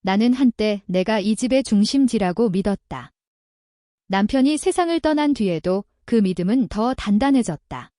나는 한때 내가 이 집의 중심지라고 믿었다. 남편이 세상을 떠난 뒤에도 그 믿음은 더 단단해졌다.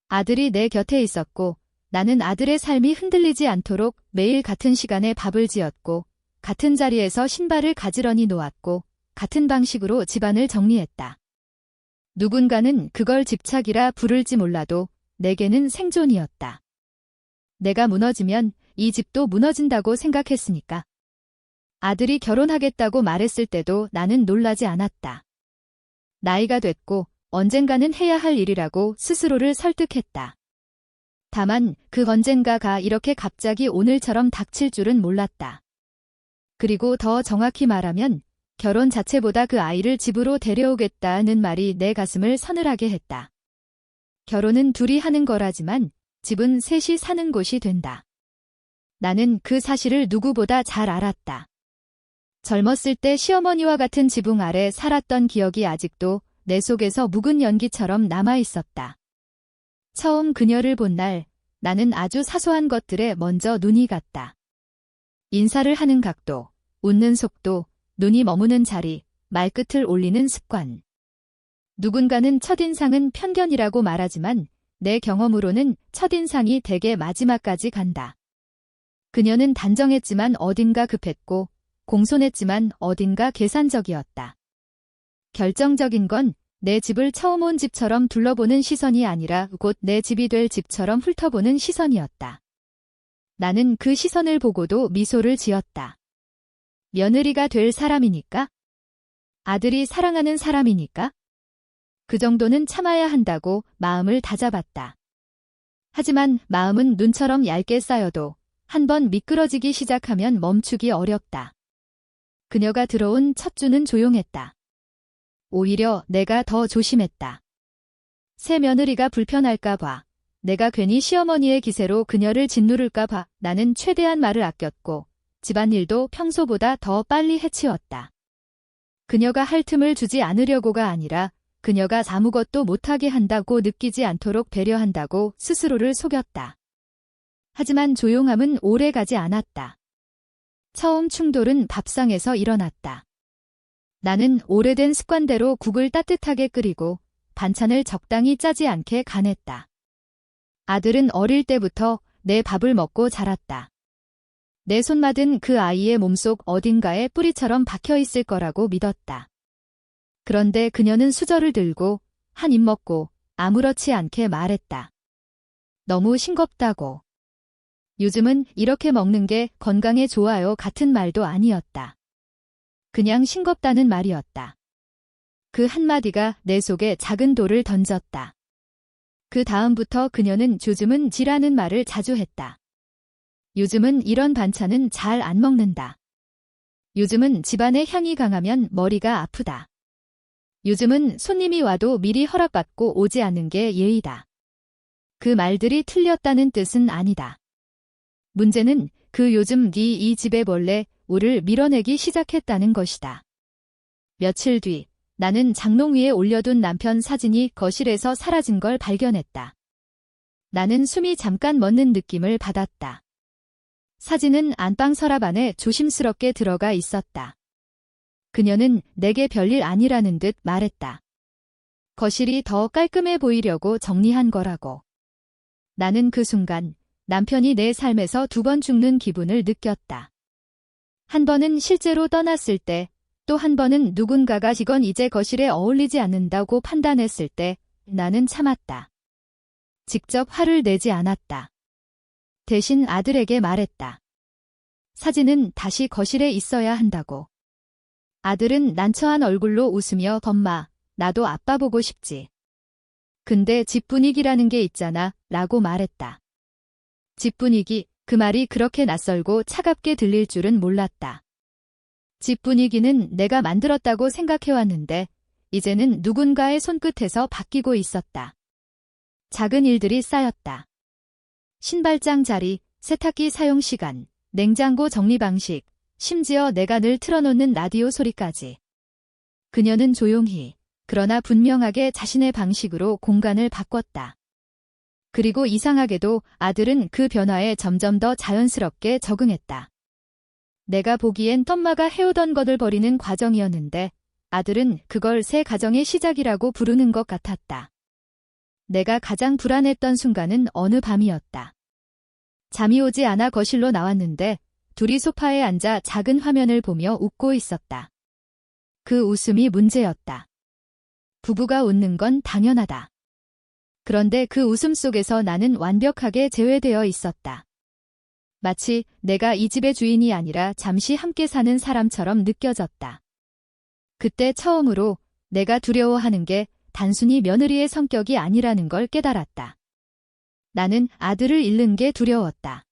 아들이 내 곁에 있었고 나는 아들의 삶이 흔들리지 않도록 매일 같은 시간에 밥을 지었고 같은 자리에서 신발을 가지런히 놓았고 같은 방식으로 집안을 정리했다. 누군가는 그걸 집착이라 부를지 몰라도 내게는 생존이었다. 내가 무너지면 이 집도 무너진다고 생각했으니까. 아들이 결혼하겠다고 말했을 때도 나는 놀라지 않았다. 나이가 됐고 언젠가는 해야 할 일이라고 스스로를 설득했다. 다만 그 언젠가가 이렇게 갑자기 오늘처럼 닥칠 줄은 몰랐다. 그리고 더 정확히 말하면 결혼 자체보다 그 아이를 집으로 데려오겠다는 말이 내 가슴을 서늘하게 했다. 결혼은 둘이 하는 거라지만 집은 셋이 사는 곳이 된다. 나는 그 사실을 누구보다 잘 알았다. 젊었을 때 시어머니와 같은 지붕 아래 살았던 기억이 아직도 내 속에서 묵은 연기처럼 남아있었다. 처음 그녀를 본 날 나는 아주 사소한 것들에 먼저 눈이 갔다. 인사를 하는 각도, 웃는 속도, 눈이 머무는 자리, 말끝을 올리는 습관. 누군가는 첫인상은 편견이라고 말하지만 내 경험으로는 첫인상이 대개 마지막까지 간다. 그녀는 단정했지만 어딘가 급했고 공손했지만 어딘가 계산적이었다. 결정적인 건 내 집을 처음 온 집처럼 둘러보는 시선이 아니라 곧 내 집이 될 집처럼 훑어보는 시선이었다. 나는 그 시선을 보고도 미소를 지었다. 며느리가 될 사람이니까? 아들이 사랑하는 사람이니까? 그 정도는 참아야 한다고 마음을 다잡았다. 하지만 마음은 눈처럼 얇게 쌓여도 한번 미끄러지기 시작하면 멈추기 어렵다. 그녀가 들어온 첫 주는 조용했다. 오히려 내가 더 조심했다. 새 며느리가 불편할까 봐, 내가 괜히 시어머니의 기세로 그녀를 짓누를까 봐 나는 최대한 말을 아꼈고 집안일도 평소보다 더 빨리 해치웠다. 그녀가 할 틈을 주지 않으려고가 아니라 그녀가 아무것도 못하게 한다고 느끼지 않도록 배려한다고 스스로를 속였다. 하지만 조용함은 오래 가지 않았다. 처음 충돌은 밥상에서 일어났다. 나는 오래된 습관대로 국을 따뜻하게 끓이고 반찬을 적당히 짜지 않게 간했다. 아들은 어릴 때부터 내 밥을 먹고 자랐다. 내 손맛은 그 아이의 몸속 어딘가에 뿌리처럼 박혀 있을 거라고 믿었다. 그런데 그녀는 수저를 들고 한 입 먹고 아무렇지 않게 말했다. 너무 싱겁다고. 요즘은 이렇게 먹는 게 건강에 좋아요 같은 말도 아니었다. 그냥 싱겁다는 말이었다. 그 한마디가 내 속에 작은 돌을 던졌다. 그 다음부터 그녀는 요즘은 지라는 말을 자주 했다. 요즘은 이런 반찬은 잘 안 먹는다. 요즘은 집안의 향이 강하면 머리가 아프다. 요즘은 손님이 와도 미리 허락받고 오지 않는 게 예의다. 그 말들이 틀렸다는 뜻은 아니다. 문제는 그 요즘 네 이 집에 본래 우를 밀어내기 시작했다는 것이다. 며칠 뒤 나는 장롱 위에 올려둔 남편 사진이 거실에서 사라진 걸 발견했다. 나는 숨이 잠깐 멎는 느낌을 받았다. 사진은 안방 서랍 안에 조심스럽게 들어가 있었다. 그녀는 내게 별일 아니라는 듯 말했다. 거실이 더 깔끔해 보이려고 정리한 거라고. 나는 그 순간 남편이 내 삶에서 두 번 죽는 기분을 느꼈다. 한 번은 실제로 떠났을 때, 또 한 번은 누군가가 이건 이제 거실에 어울리지 않는다고 판단했을 때 나는 참았다. 직접 화를 내지 않았다. 대신 아들에게 말했다. 사진은 다시 거실에 있어야 한다고. 아들은 난처한 얼굴로 웃으며 엄마, 나도 아빠 보고 싶지. 근데 집 분위기라는 게 있잖아, 라고 말했다. 집 분위기, 그 말이 그렇게 낯설고 차갑게 들릴 줄은 몰랐다. 집 분위기는 내가 만들었다고 생각해왔는데 이제는 누군가의 손끝에서 바뀌고 있었다. 작은 일들이 쌓였다. 신발장 자리, 세탁기 사용 시간, 냉장고 정리 방식, 심지어 내가 늘 틀어놓는 라디오 소리까지. 그녀는 조용히, 그러나 분명하게 자신의 방식으로 공간을 바꿨다. 그리고 이상하게도 아들은 그 변화에 점점 더 자연스럽게 적응했다. 내가 보기엔 떤마가 해오던 것을 버리는 과정이었는데 아들은 그걸 새 가정의 시작이라고 부르는 것 같았다. 내가 가장 불안했던 순간은 어느 밤이었다. 잠이 오지 않아 거실로 나왔는데 둘이 소파에 앉아 작은 화면을 보며 웃고 있었다. 그 웃음이 문제였다. 부부가 웃는 건 당연하다. 그런데 그 웃음 속에서 나는 완벽하게 제외되어 있었다. 마치 내가 이 집의 주인이 아니라 잠시 함께 사는 사람처럼 느껴졌다. 그때 처음으로 내가 두려워하는 게 단순히 며느리의 성격이 아니라는 걸 깨달았다. 나는 아들을 잃는 게 두려웠다.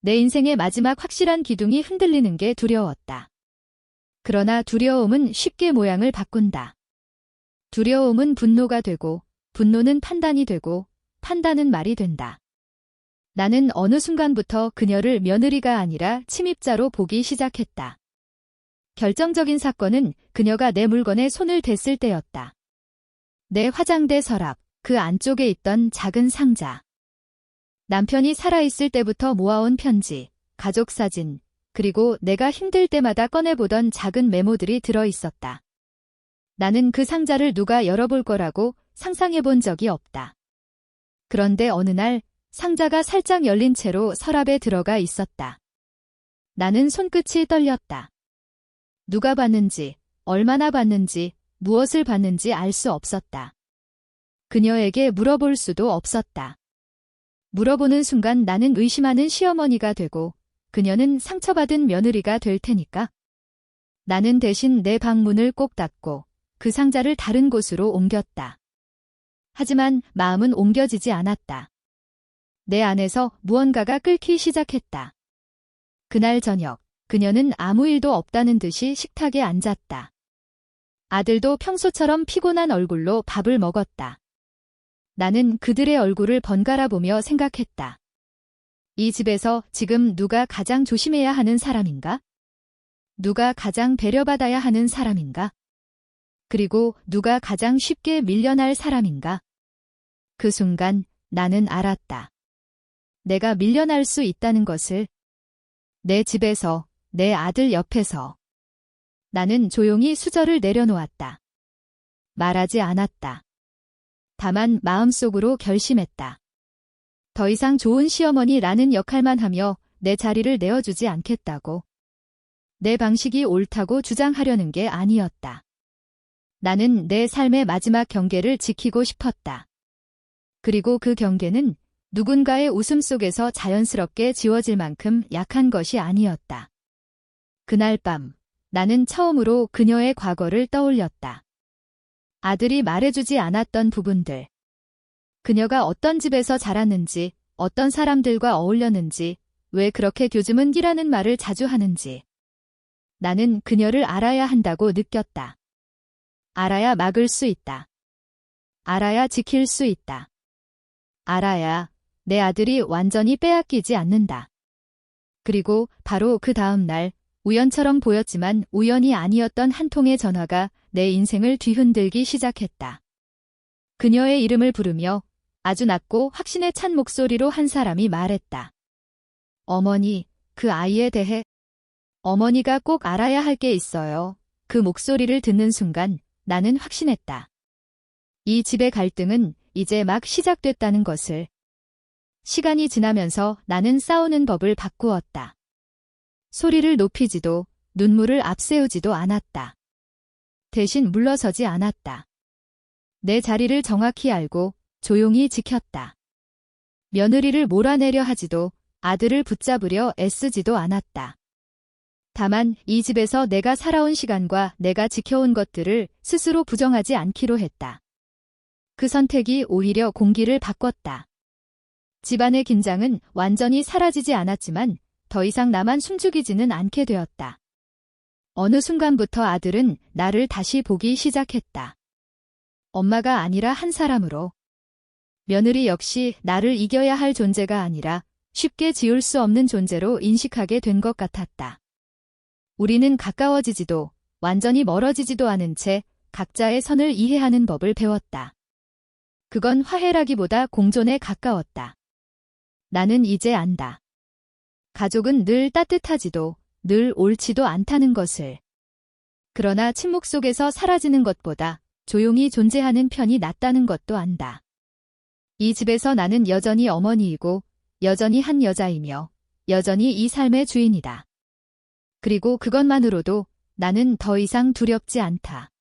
내 인생의 마지막 확실한 기둥이 흔들리는 게 두려웠다. 그러나 두려움은 쉽게 모양을 바꾼다. 두려움은 분노가 되고, 분노는 판단이 되고, 판단은 말이 된다. 나는 어느 순간부터 그녀를 며느리가 아니라 침입자로 보기 시작했다. 결정적인 사건은 그녀가 내 물건에 손을 댔을 때였다. 내 화장대 서랍, 그 안쪽에 있던 작은 상자. 남편이 살아있을 때부터 모아온 편지, 가족 사진, 그리고 내가 힘들 때마다 꺼내보던 작은 메모들이 들어있었다. 나는 그 상자를 누가 열어볼 거라고 상상해본 적이 없다. 그런데 어느 날 상자가 살짝 열린 채로 서랍에 들어가 있었다. 나는 손끝이 떨렸다. 누가 봤는지, 얼마나 봤는지, 무엇을 봤는지 알 수 없었다. 그녀에게 물어볼 수도 없었다. 물어보는 순간 나는 의심하는 시어머니가 되고 그녀는 상처받은 며느리가 될 테니까. 나는 대신 내 방문을 꼭 닫고 그 상자를 다른 곳으로 옮겼다. 하지만 마음은 옮겨지지 않았다. 내 안에서 무언가가 끓기 시작했다. 그날 저녁, 그녀는 아무 일도 없다는 듯이 식탁에 앉았다. 아들도 평소처럼 피곤한 얼굴로 밥을 먹었다. 나는 그들의 얼굴을 번갈아 보며 생각했다. 이 집에서 지금 누가 가장 조심해야 하는 사람인가? 누가 가장 배려받아야 하는 사람인가? 그리고 누가 가장 쉽게 밀려날 사람인가? 그 순간 나는 알았다. 내가 밀려날 수 있다는 것을. 내 집에서, 내 아들 옆에서. 나는 조용히 수저를 내려놓았다. 말하지 않았다. 다만 마음속으로 결심했다. 더 이상 좋은 시어머니라는 역할만 하며 내 자리를 내어주지 않겠다고. 내 방식이 옳다고 주장하려는 게 아니었다. 나는 내 삶의 마지막 경계를 지키고 싶었다. 그리고 그 경계는 누군가의 웃음 속에서 자연스럽게 지워질 만큼 약한 것이 아니었다. 그날 밤, 나는 처음으로 그녀의 과거를 떠올렸다. 아들이 말해주지 않았던 부분들. 그녀가 어떤 집에서 자랐는지, 어떤 사람들과 어울렸는지, 왜 그렇게 교즘은 끼라는 말을 자주 하는지. 나는 그녀를 알아야 한다고 느꼈다. 알아야 막을 수 있다. 알아야 지킬 수 있다. 알아야 내 아들이 완전히 빼앗기지 않는다. 그리고 바로 그 다음 날, 우연처럼 보였지만 우연이 아니었던 한 통의 전화가 내 인생을 뒤흔들기 시작했다. 그녀의 이름을 부르며 아주 낮고 확신에 찬 목소리로 한 사람이 말했다. 어머니, 그 아이에 대해 어머니가 꼭 알아야 할 게 있어요. 그 목소리를 듣는 순간 나는 확신했다. 이 집의 갈등은 이제 막 시작됐다는 것을. 시간이 지나면서 나는 싸우는 법을 바꾸었다. 소리를 높이지도 눈물을 앞세우지도 않았다. 대신 물러서지 않았다. 내 자리를 정확히 알고 조용히 지켰다. 며느리를 몰아내려 하지도 아들을 붙잡으려 애쓰지도 않았다. 다만 이 집에서 내가 살아온 시간과 내가 지켜온 것들을 스스로 부정하지 않기로 했다. 그 선택이 오히려 공기를 바꿨다. 집안의 긴장은 완전히 사라지지 않았지만 더 이상 나만 숨죽이지는 않게 되었다. 어느 순간부터 아들은 나를 다시 보기 시작했다. 엄마가 아니라 한 사람으로. 며느리 역시 나를 이겨야 할 존재가 아니라 쉽게 지울 수 없는 존재로 인식하게 된 것 같았다. 우리는 가까워지지도 완전히 멀어지지도 않은 채 각자의 선을 이해하는 법을 배웠다. 그건 화해라기보다 공존에 가까웠다. 나는 이제 안다. 가족은 늘 따뜻하지도 늘 옳지도 않다는 것을. 그러나 침묵 속에서 사라지는 것보다 조용히 존재하는 편이 낫다는 것도 안다. 이 집에서 나는 여전히 어머니이고 여전히 한 여자이며 여전히 이 삶의 주인이다. 그리고 그것만으로도 나는 더 이상 두렵지 않다.